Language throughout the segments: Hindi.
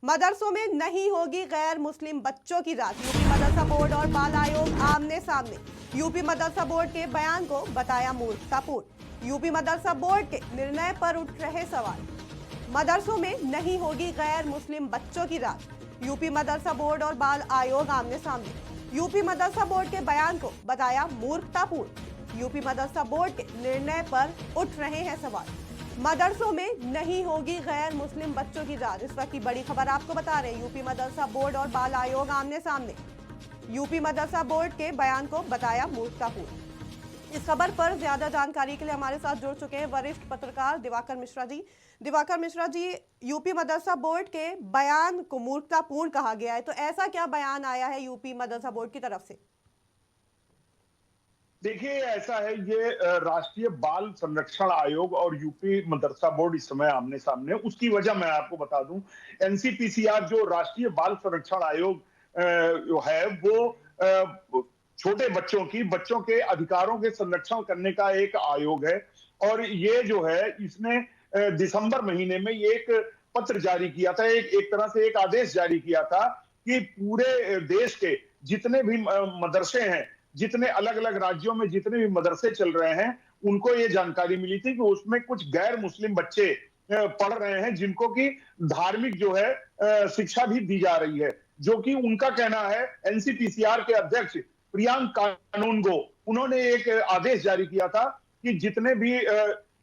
मदरसों में नहीं होगी गैर मुस्लिम बच्चों की रात। यूपी मदरसा बोर्ड और बाल आयोग आमने सामने। यूपी मदरसा बोर्ड के बयान को बताया मूर्खतापूर्ण। यूपी मदरसा बोर्ड के निर्णय पर उठ रहे सवाल। मदरसों में नहीं होगी गैर मुस्लिम बच्चों की रात। यूपी मदरसा बोर्ड और बाल आयोग आमने सामने। यूपी मदरसा बोर्ड के बयान को बताया मूर्खतापूर्ण। यूपी मदरसा बोर्ड के निर्णय पर उठ रहे हैं सवाल। मदरसों में नहीं होगी गैर मुस्लिम बच्चों की रात। इस वक्त की बड़ी खबर आपको बता रहे हैं। यूपी मदरसा बोर्ड और बाल आयोग आमने सामने। यूपी मदरसा बोर्ड के बयान को बताया मूर्खतापूर्ण। इस खबर पर ज्यादा जानकारी के लिए हमारे साथ जुड़ चुके हैं वरिष्ठ पत्रकार दिवाकर मिश्रा जी। दिवाकर मिश्रा जी, यूपी मदरसा बोर्ड के बयान को मूर्खतापूर्ण कहा गया है, तो ऐसा क्या बयान आया है यूपी मदरसा बोर्ड की तरफ से? देखिए, ऐसा है, ये राष्ट्रीय बाल संरक्षण आयोग और यूपी मदरसा बोर्ड इस समय आमने सामने है। उसकी वजह मैं आपको बता दूं, एनसीपीसीआर जो राष्ट्रीय बाल संरक्षण आयोग है, वो छोटे बच्चों के अधिकारों के संरक्षण करने का एक आयोग है। और ये जो है, इसने दिसंबर महीने में ये एक पत्र जारी किया था, एक तरह से एक आदेश जारी किया था कि पूरे देश के जितने भी मदरसे हैं, जितने अलग अलग राज्यों में जितने भी मदरसे चल रहे हैं, उनको ये जानकारी मिली थी कि उसमें कुछ गैर मुस्लिम बच्चे पढ़ रहे हैं, जिनको की धार्मिक जो है शिक्षा भी दी जा रही है। जो कि उनका कहना है, एनसीपीसीआर के अध्यक्ष प्रियांक कानूनगो, उन्होंने एक आदेश जारी किया था कि जितने भी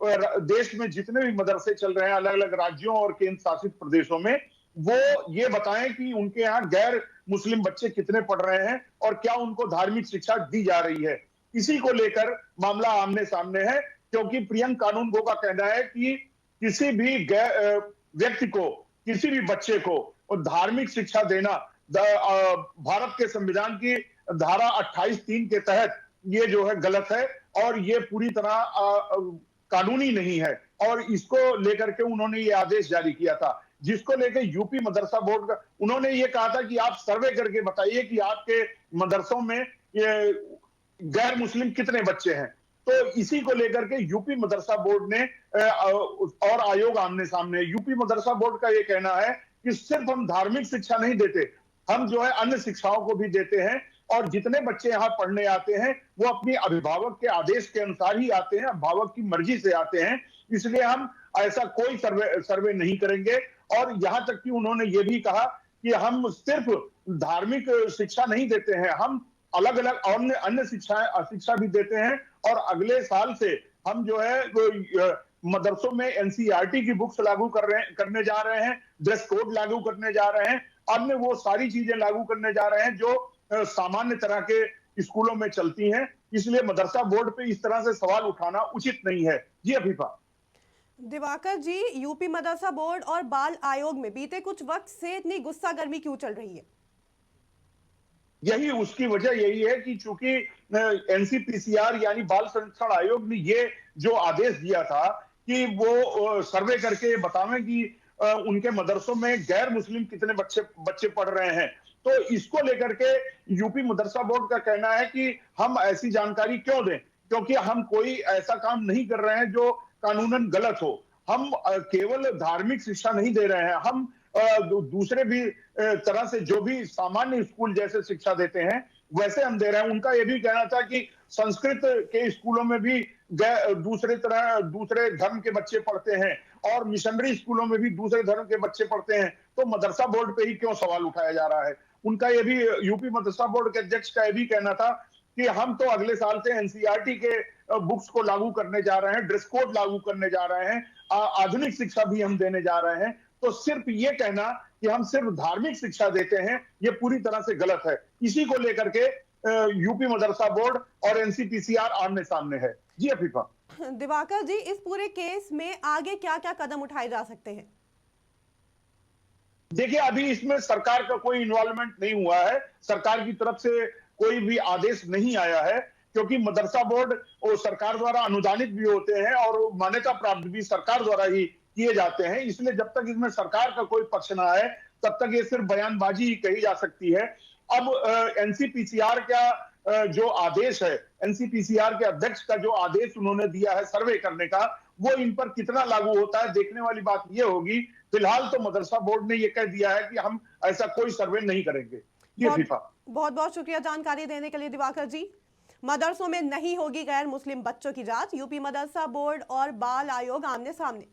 देश में जितने भी मदरसे चल रहे हैं अलग अलग राज्यों और केंद्र शासित प्रदेशों में, वो ये बताएं कि उनके यहाँ गैर मुस्लिम बच्चे कितने पढ़ रहे हैं और क्या उनको धार्मिक शिक्षा दी जा रही है। इसी को लेकर मामला आमने सामने है, क्योंकि प्रियंक कानूनगो का कहना है कि किसी भी व्यक्ति को, किसी भी बच्चे को धार्मिक शिक्षा देना भारत के संविधान की धारा 28(3) के तहत ये जो है गलत है और ये पूरी तरह कानूनी नहीं है। और इसको लेकर के उन्होंने ये आदेश जारी किया था, जिसको लेकर यूपी मदरसा बोर्ड का उन्होंने ये कहा था कि आप सर्वे करके बताइए कि आपके मदरसों में ये गैर मुस्लिम कितने बच्चे हैं। तो इसी को लेकर के यूपी मदरसा बोर्ड ने और आयोग आमने सामने। यूपी मदरसा बोर्ड का ये कहना है कि सिर्फ हम धार्मिक शिक्षा नहीं देते, हम जो है अन्य शिक्षाओं को भी देते हैं। और जितने बच्चे यहाँ पढ़ने आते हैं वो अपने अभिभावक के आदेश के अनुसार ही आते हैं, अभिभावक की मर्जी से आते हैं। इसलिए हम ऐसा कोई सर्वे नहीं करेंगे। और यहां तक कि उन्होंने ये भी कहा कि हम सिर्फ धार्मिक शिक्षा नहीं देते हैं, हम अलग अलग अन्य शिक्षा भी देते हैं। और अगले साल से हम जो है मदरसों में एनसीईआरटी की बुक्स लागू करने जा रहे हैं, ड्रेस कोड लागू करने जा रहे हैं, अन्य वो सारी चीजें लागू करने जा रहे हैं जो सामान्य तरह के स्कूलों में चलती हैं। इसलिए मदरसा बोर्ड पे इस तरह से सवाल उठाना उचित नहीं है। जी अभिपा। दिवाकर जी, यूपी मदरसा बोर्ड और बाल आयोग में बीते कुछ वक्त से इतनी गुस्सा गर्मी क्यों चल रही है? यही उसकी वजह यही है कि चूंकि एनसीपीसीआर यानी बाल संरक्षण आयोग ने ये जो आदेश दिया था कि वो सर्वे करके बतावें कि उनके मदरसों में गैर मुस्लिम कितने बच्चे पढ़ रहे हैं। तो इसको लेकर के यूपी मदरसा बोर्ड का कहना है कि हम ऐसी जानकारी क्यों दें, क्योंकि हम कोई ऐसा काम नहीं कर रहे हैं जो कानूनन गलत हो। हम केवल धार्मिक शिक्षा नहीं दे रहे हैं, हम दूसरे भी तरह से जो भी सामान्य स्कूल जैसे शिक्षा देते हैं वैसे हम दे रहे हैं। उनका यह भी कहना था कि संस्कृत के स्कूलों में भी दूसरे धर्म के बच्चे पढ़ते हैं और मिशनरी स्कूलों में भी दूसरे धर्म के बच्चे पढ़ते हैं, तो मदरसा बोर्ड पे ही क्यों सवाल उठाया जा रहा है। उनका यह भी, यूपी मदरसा बोर्ड के अध्यक्ष का यह भी कहना था कि हम तो अगले साल से एनसीईआरटी के बुक्स को लागू करने जा रहे हैं, ड्रेस कोड लागू करने जा रहे हैं, आधुनिक शिक्षा भी हम देने जा रहे हैं। तो सिर्फ ये कहना कि हम सिर्फ धार्मिक शिक्षा देते हैं, ये पूरी तरह से गलत है। इसी को लेकर के यूपी मदरसा बोर्ड और एनसीपीसीआर आमने सामने है। जी अफीफा। दिवाकर जी, इस पूरे केस में आगे क्या क्या कदम उठाए जा सकते हैं? देखिए, अभी इसमें सरकार का कोई इन्वॉल्वमेंट नहीं हुआ है, सरकार की तरफ से कोई भी आदेश नहीं आया है, क्योंकि मदरसा बोर्ड वो सरकार द्वारा अनुदानित भी होते हैं और मान्यता प्राप्त भी सरकार द्वारा ही किए जाते हैं। इसलिए जब तक इसमें सरकार का कोई पक्ष ना आए तब तक ये सिर्फ बयानबाजी ही कही जा सकती है। अब एनसीपीसीआर का जो आदेश है, एनसीपीसीआर के अध्यक्ष का जो आदेश उन्होंने दिया है सर्वे करने का, वो इन पर कितना लागू होता है, देखने वाली बात ये होगी। फिलहाल तो मदरसा बोर्ड ने ये कह दिया है कि हम ऐसा कोई सर्वे नहीं करेंगे। ये बहुत फीफा। बहुत बहुत शुक्रिया जानकारी देने के लिए दिवाकर जी। मदरसों में नहीं होगी गैर मुस्लिम बच्चों की जांच, यूपी मदरसा बोर्ड और बाल आयोग आमने सामने।